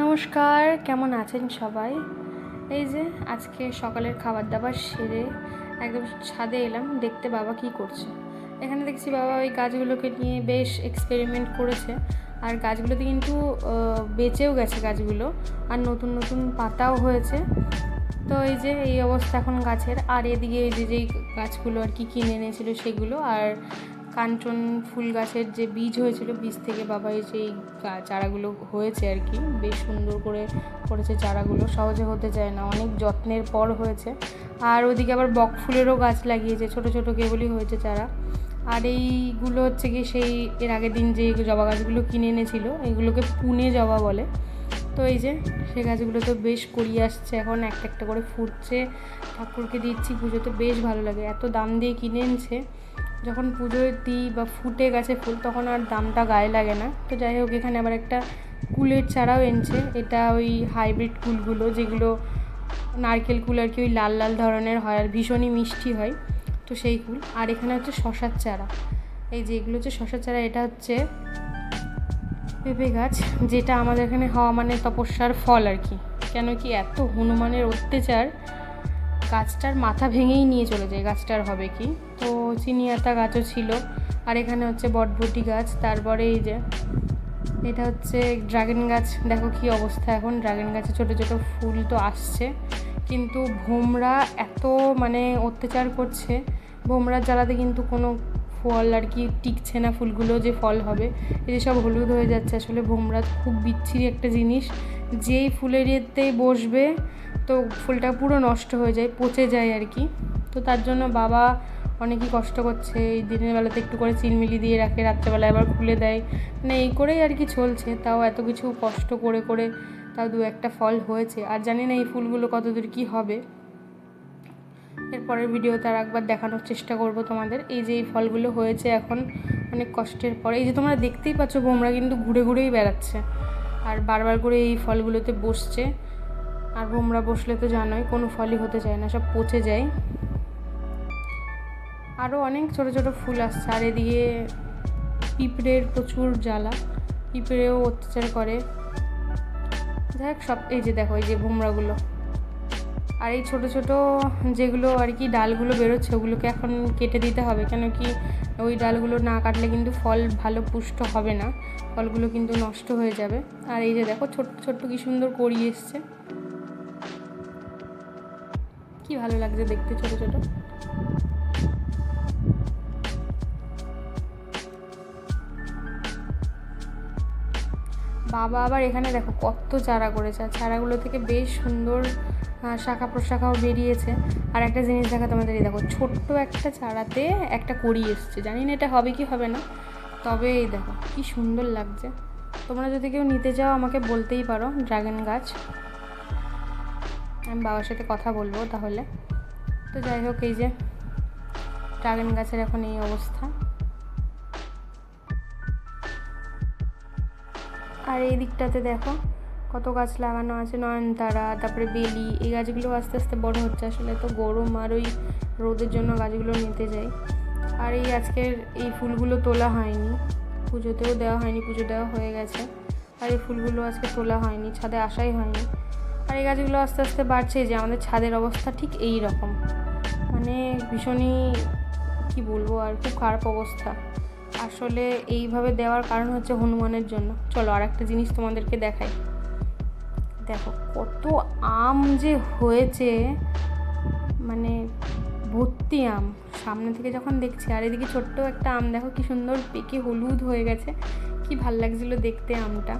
নমস্কার, কেমন আছেন সবাই? এই যে আজকে সকালের খাবার দাবার সেরে একদম ছাদে এলাম দেখতে বাবা কি করছে। এখানে দেখছি বাবা ওই গাছগুলোকে নিয়ে বেশ এক্সপেরিমেন্ট করেছে, আর গাছগুলোতে কিন্তু বেঁচেও গেছে গাছগুলো, আর নতুন নতুন পাতাও হয়েছে। তো এই যে এই অবস্থা এখন গাছের। আর এদিকে এই যে যেই গাছগুলো আর কি কিনে এনেছিল সেগুলো, আর কাঞ্চন ফুল গাছের যে বীজ হয়েছিল, বীজ থেকে বাবা এই যে চারাগুলো হয়েছে আর কি, বেশ সুন্দর করে করেছে চারাগুলো, সহজে হতে চায় না, অনেক যত্নের পর হয়েছে। আর ওইদিকে আবার বক ফুলেরও গাছ লাগিয়েছে, ছোট ছোট কেবলই হয়েছে চারা। আর এইগুলো হচ্ছে কি সেই এর আগের দিন যে জবা গাছগুলো কিনে এনেছিল, এগুলোকে পুনে জবা বলে। তো এই যে সে গাছগুলো তো বেশ করিয়ে আসছে, এখন একটা একটা করে ফুটছে, ঠাকুরকে দিচ্ছি, পুজোতে বেশ ভালো লাগে। এত দাম দিয়ে কিনে এনেছে, যখন পুজোয় দিই বা ফুটে গেছে ফুল তখন আর দামটা গায়ে লাগে না। তো যাই হোক, এখানে আবার একটা কুলের চারাও এনেছে, এটা ওই হাইব্রিড কুলগুলো যেগুলো নারকেল কুল আর কি, ওই লাল লাল ধরনের হয় আর ভীষণই মিষ্টি হয়, তো সেই কুল। আর এখানে হচ্ছে শশার চারা, এই যে এগুলো হচ্ছে শশার চারা। এটা হচ্ছে পেঁপে গাছ, যেটা আমাদের এখানে হওয়া মানে তপস্যার ফল আর কি। কেন কি এত হনুমানের অত্যাচার, গাছটার মাথা ভেঙেই নিয়ে চলে যায়, গাছটার হবে কি। তো চিনিয়াতা গাছও ছিল, আর এখানে হচ্ছে বটবটি গাছ। তারপরে এই যে এটা হচ্ছে ড্রাগন গাছ, দেখো কি অবস্থা। এখন ড্রাগন গাছে ছোটো ছোটো ফুল তো আসছে, কিন্তু ভোমরা এত মানে অত্যাচার করছে, ভোমরার জ্বালাতে কিন্তু কোনো ফল আর কি টিকছে না, ফুলগুলো যে ফল হবে এই যে সব হলুদ হয়ে যাচ্ছে। আসলে ভোমরা খুব বিচ্ছিরি একটা জিনিস, যেই ফুলের ইয়েতেই বসবে তো ফুলটা পুরো নষ্ট হয়ে যায়, পচে যায় আর কি। তো তার জন্য বাবা অনেকই কষ্ট করছে, এই দিনের বেলাতে একটু করে চিলমিলি দিয়ে রাখে, রাত্রেবেলায় আবার খুলে দেয়, মানে এই করেই আর কি চলছে। তাও এত কিছু কষ্ট করে করে তাও দু একটা ফল হয়েছে, আর জানি না এই ফুলগুলো কতদূর কী হবে। এরপরের ভিডিওতে আর একবার দেখানোর চেষ্টা করব তোমাদের। এই যে এই ফলগুলো হয়েছে এখন অনেক কষ্টের পরে, এই যে তোমরা দেখতেই পাচ্ছ ভোমরা কিন্তু ঘুরে ঘুরেই বেড়াচ্ছে আর বারবার করে এই ফলগুলোতে বসছে। আর ভোমরা বসলে তো জানোই কোনো ফলই হতে চায় না, সব পচে যায়। আরও অনেক ছোটো ছোটো ফুল আসছে। আর এদিকে পিঁপড়ের প্রচুর জ্বালা, পিঁপড়েও অত্যাচার করে। যাই হোক সব, এই যে দেখো এই যে ভোমরাগুলো, আর এই ছোটো ছোটো যেগুলো আর কি ডালগুলো বেরোচ্ছে ওগুলোকে এখন কেটে দিতে হবে, কেন কি ওই ডালগুলো না কাটলে কিন্তু ফল ভালো পুষ্ট হবে না, ফলগুলো কিন্তু নষ্ট হয়ে যাবে। আর এই যে দেখো ছোট্ট ছোট্ট কি সুন্দর করি এসছে, কি ভালো লাগছে দেখতে ছোটো ছোটো। বাবা আবার এখানে দেখো কত চারা করেছে, আর চারাগুলো থেকে বেশ সুন্দর শাখা প্রশাখাও বেরিয়েছে। আর একটা জিনিস দেখা তোমাদের, এই দেখো ছোট্ট একটা চারাতে একটা কড়ি এসছে, জানি না এটা হবে কি হবে না, তবে এই দেখো কি সুন্দর লাগছে। তোমরা যদি কেউ নিতে চাও আমাকে বলতেই পারো, ড্রাগন গাছ, আমি বাবার সাথে কথা বলবো তাহলে। তো যাই হোক, এই যে ড্রাগন গাছের এখন এই অবস্থা। আর এই দিকটাতে দেখো কত গাছ লাগানো আছে, নয়নতারা, তারপরে বেলি, এই গাছগুলো আস্তে আস্তে বড় হচ্ছে। আসলে তো গরম আর ওই রোদের জন্য গাছগুলো নিতে যাই। আর এই আজকের এই ফুলগুলো তোলা হয়নি, পুজোতেও দেওয়া হয়নি, পুজো দেওয়া হয়ে গেছে। আর এই ফুলগুলো আজকে তোলা হয়নি, ছাদে আসাই হয়নি। আর এই গাছগুলো আস্তে আস্তে বাড়ছে, যে আমাদের ছাদের অবস্থা ঠিক এই রকম, মানে ভীষণই কি বলবো, আর খুব খারাপ অবস্থা। আসলে এইভাবে দেওয়ার কারণ হচ্ছে হনুমানের জন্য। চলো আর একটা জিনিস তোমাদেরকে দেখাই, দেখো কত আম যে হয়েছে, মানে ভর্তি আম সামনে থেকে যখন দেখছি। আর এদিকে ছোট্ট একটা আম দেখো কি সুন্দর পেকে হলুদ হয়ে গেছে, কি ভাল লাগছিল দেখতে আমটা।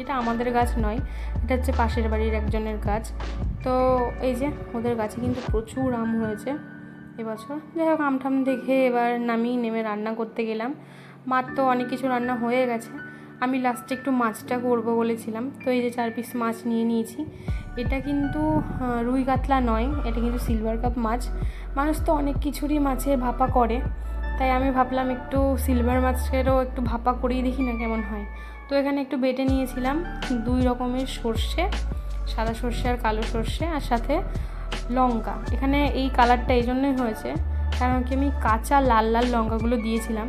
এটা আমাদের গাছ নয়, এটা হচ্ছে পাশের বাড়ির একজনের গাছ। তো এই যে ওদের গাছে কিন্তু প্রচুর আম হয়েছে এবছর। যাই হোক, আমঠাম দেখে এবার নেমে রান্না করতে গেলাম। মার তো অনেক কিছু রান্না হয়ে গেছে, আমি লাস্টে একটু মাছটা করবো বলেছিলাম। তো এই যে 4 পিস মাছ নিয়ে নিয়েছি। এটা কিন্তু রুই কাতলা নয়, এটা কিন্তু সিলভার কাপ মাছ। মানুষ তো অনেক কিছুরই মাছের ভাপা করে, তাই আমি ভাবলাম একটু সিলভার মাছেরও একটু ভাপা করেই দেখি না কেমন হয়। তো এখানে একটু বেটে নিয়েছিলাম 2 রকমের সর্ষে, সাদা সর্ষে আর কালো সর্ষে, আর সাথে লঙ্কা। এখানে এই কালারটা এই জন্যই হয়েছে কারণ কি আমি কাঁচা লাল লাল লঙ্কাগুলো দিয়েছিলাম।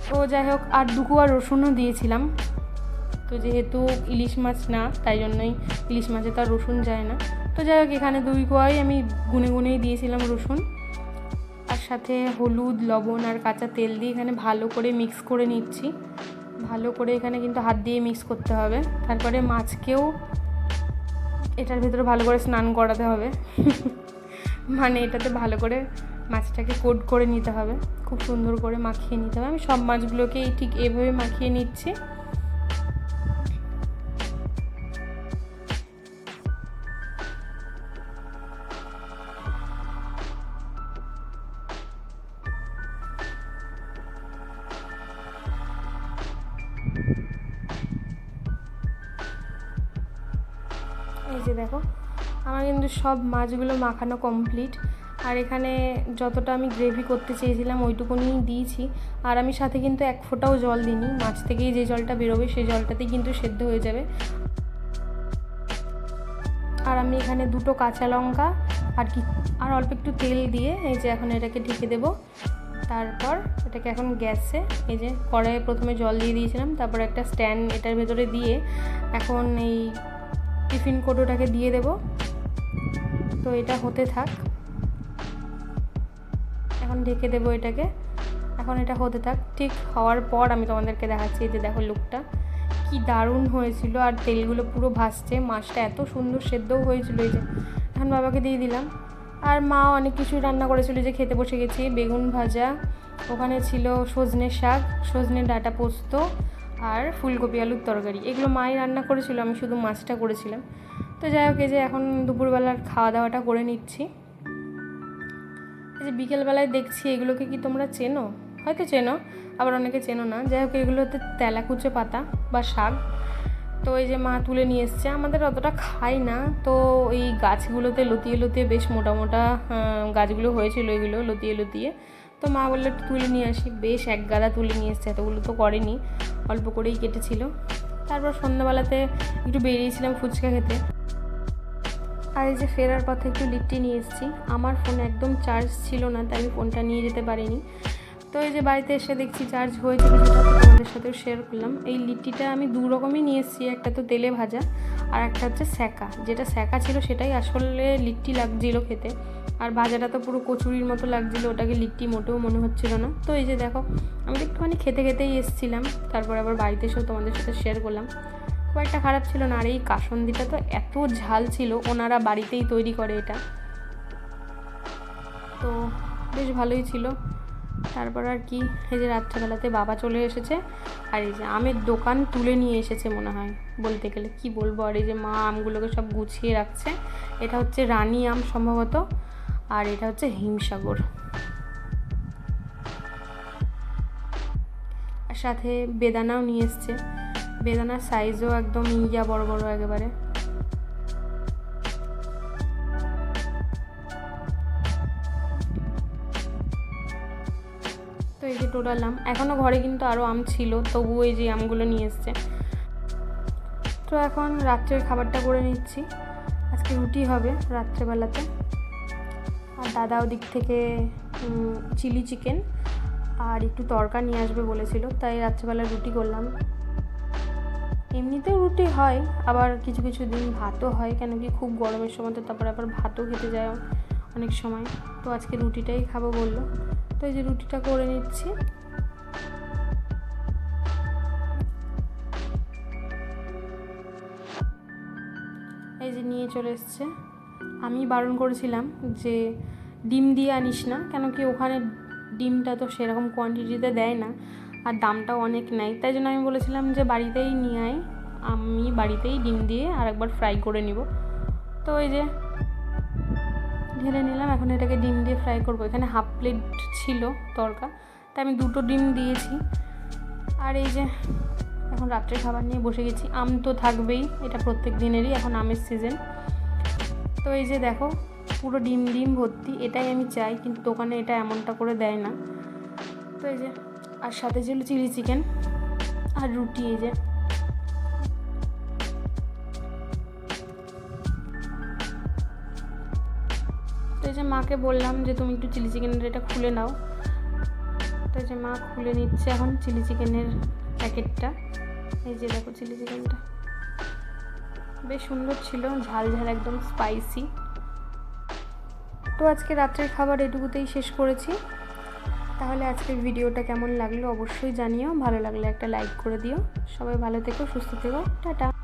তো যাই হোক, আর 2 কোয়া রসুনও দিয়েছিলাম। তো যেহেতু ইলিশ মাছ না, তাই জন্যই ইলিশ মাছে তো আর রসুন যায় না। তো যাই হোক, এখানে 2 কোয়াই আমি গুনেই দিয়েছিলাম রসুন, আর সাথে হলুদ, লবণ আর কাঁচা তেল দিয়ে এখানে ভালো করে মিক্স করে নিচ্ছি। ভালো করে এখানে কিন্তু হাত দিয়ে মিক্স করতে হবে। তারপরে মাছকেও এটার ভেতরে ভালো করে স্নান করাতে হবে মানে এটাতে ভালো করে মাছটাকে কোট করে নিতে হবে, খুব সুন্দর করে মাখিয়ে নিতে হবে। আমি সব মাছগুলোকেই ঠিক এভাবে মাখিয়ে নিচ্ছি। এই যে দেখো, আমার কিন্তু সব মাছগুলো মাখানো কমপ্লিট। আর এখানে যতটা আমি গ্রেভি করতে চেয়েছিলাম ওইটুকুনি দিয়েছি। আর আমি সাথে কিন্তু 1 ফোঁটাও জল দিইনি, মাছ থেকেই যে জলটা বেরোবে সেই জলটাতেই কিন্তু সেদ্ধ হয়ে যাবে। আর আমি এখানে 2টো কাঁচা লঙ্কা আর অল্প একটু তেল দিয়ে এই যে এখন এটাকে ঢেকে দেবো। তারপর এটাকে এখন গ্যাসে এই যে কড়াইয়ে প্রথমে জল দিয়ে দিয়েছিলাম, তারপর একটা স্ট্যান্ড এটার ভেতরে দিয়ে এখন এই টিফিন কৌটোটাকে দিয়ে দেব। তো এটা হতে থাক, এখন ঢেকে দেবো এটাকে। এখন এটা হতে থাক, ঠিক হওয়ার পর আমি তোমাদেরকে দেখাচ্ছি। এই যে দেখো লুকটা কি দারুণ হয়েছিল, আর তেলগুলো পুরো ভাসছে, মাছটা এত সুন্দর সেদ্ধও হয়েছিল। এই যে এখন বাবাকে দিয়ে দিলাম। আর মা অনেক কিছু রান্না করেছিল, যে খেতে বসে গেছি। বেগুন ভাজা, ওখানে ছিল সজনে শাক, সজনে ডাঁটা পোস্ত আর ফুলকপি আলুর তরকারি। এগুলো মাই রান্না করেছিল, আমি শুধু মাছটা করেছিলাম। তো যাই হোক, এই যে এখন দুপুরবেলার খাওয়া দাওয়াটা করে নিচ্ছি। এই যে বিকেলবেলায় দেখছি, এগুলোকে কি তোমরা চেনো? হয়তো চেনো, আবার অনেকে চেনো না। যাই হোক, এগুলো হচ্ছে তেলাকুচো পাতা বা শাক। তো এই যে মা তুলে নিয়ে এসছে, আমাদের অতটা খাই না। তো এই গাছগুলোতে লতিয়ে লতিয়ে বেশ মোটা মোটা গাছগুলো হয়েছিল, এগুলো লতিয়ে লতিয়ে। তো মা বললো একটু তুলে নিয়ে আসি, বেশ 1 গাদা তুলে নিয়ে এসছে, এতগুলো তো করেনি, অল্প করেই কেটেছিল। তারপর সন্ধ্যাবেলাতে একটু বেরিয়েছিলাম ফুচকা খেতে। আর এই যে ফেরার পথে একটু লিট্টি নিয়ে এসেছি। আমার ফোনে একদম চার্জ ছিল না, তাই আমি ফোনটা নিয়ে যেতে পারিনি। তো এই যে বাড়িতে এসে দেখছি চার্জ হয়েছে কিছুটা, তো তোমাদের সাথেও শেয়ার করলাম। এই লিট্টিটা আমি 2 রকমই নিয়ে এসেছি, একটা তো তেলে ভাজা আর একটা হচ্ছে সেকা। যেটা সেকা ছিল সেটাই আসলে লিট্টি লাগছিল খেতে, আর ভাজাটা তো পুরো কচুরির মতো লাগছিলো, ওটাকে লিট্টি মোটেও মনে হচ্ছিল না। তো এই যে দেখো, আমি একটুখানি খেতেই এসেছিলাম, তারপর আবার বাড়িতে এসেও তোমাদের সাথে শেয়ার করলাম। খুব একটা খারাপ ছিল না। আর এই কাসন্দিটা তো এত ঝাল ছিল, ওনারা বাড়িতেই তৈরি করে এটা, তো বেশ ভালোই ছিল। তারপর আর কি, এই যে রাত্রেবেলাতে বাবা চলে এসেছে, আর এই যে আমের দোকান তুলে নিয়ে এসেছে মনে হয়, বলতে গেলে কি বলবো। আর এই যে মা আমগুলোকে সব গুছিয়ে রাখছে। এটা হচ্ছে রানী আম সম্ভবত, আর এটা হচ্ছে হিমসাগর। আর সাথে বেদানাও নিয়ে এসছে, বেদানার সাইজও একদম ইয়া বড় বড় একেবারে। তো এই যে টোটাল আম, এখনও ঘরে কিন্তু আরও আম ছিল, তবুও এই যে আমগুলো নিয়ে এসছে। তো এখন রাত্রের খাবারটা করে নিচ্ছি। আজকে রুটি হবে রাত্রেবেলাতে, আর দাদা ওদিক থেকে চিলি চিকেন আর একটু তরকা নিয়ে আসবে বলেছিল, তাই রাত্রেবেলা রুটি করলাম। এমনিতেও রুটি হয়, আবার কিছু কিছু দিন ভাতও হয়, কেন কি খুব গরমের সময় তো তারপর আবার ভাতও খেতে যায় অনেক সময়। তো আজকে রুটিটাই খাবো বললো, তো এই যে রুটিটা করে নিচ্ছি। এই যে নিয়ে চলে এসছে। আমি বারণ করেছিলাম যে ডিম দিয়ে আনিস না, কেন কি ওখানে ডিমটা তো সেরকম কোয়ান্টিটিতে দেয় না, আর দামটাও অনেক নেয়। তাই জন্য আমি বলেছিলাম যে বাড়িতেই নিয়ে আয়, আমি বাড়িতেই ডিম দিয়ে আর একবার ফ্রাই করে নিব। তো এই যে ঢেলে নিলাম, এখন এটাকে ডিম দিয়ে ফ্রাই করব। এখানে 1/2 প্লেট ছিল তরকা, তাই আমি 2টো ডিম দিয়েছি। আর এই যে এখন রাত্রে খাবার নিয়ে বসে গেছি। আম তো থাকবেই, এটা প্রত্যেক দিনেরই, এখন আমের সিজন। তো এই যে দেখো, পুরো ডিম ভর্তি, এটাই আমি চাই, কিন্তু দোকানে এটা এমনটা করে দেয় না। তো এই যে, আর সাথে ছিল চিলি চিকেন আর রুটি। এই যে তো এই যে মাকে বললাম যে তুমি একটু চিলি চিকেনের এটা খুলে নাও। তো এই যে মা খুলে নিচ্ছে এখন চিলি চিকেনের প্যাকেটটা। এই যে দেখো চিলি চিকেনটা বেশ সুন্দর ছিল, ঝাল ঝাল একদম স্পাইসি। তো আজকে রাত্রের খাবার এটুকুতেই শেষ করেছি। তাহলে আজকের ভিডিওটা কেমন লাগলো অবশ্যই জানিও, ভালো লাগলে একটা লাইক করে দিও। সবাই ভালো থেকো, সুস্থ থেকো, টাটা।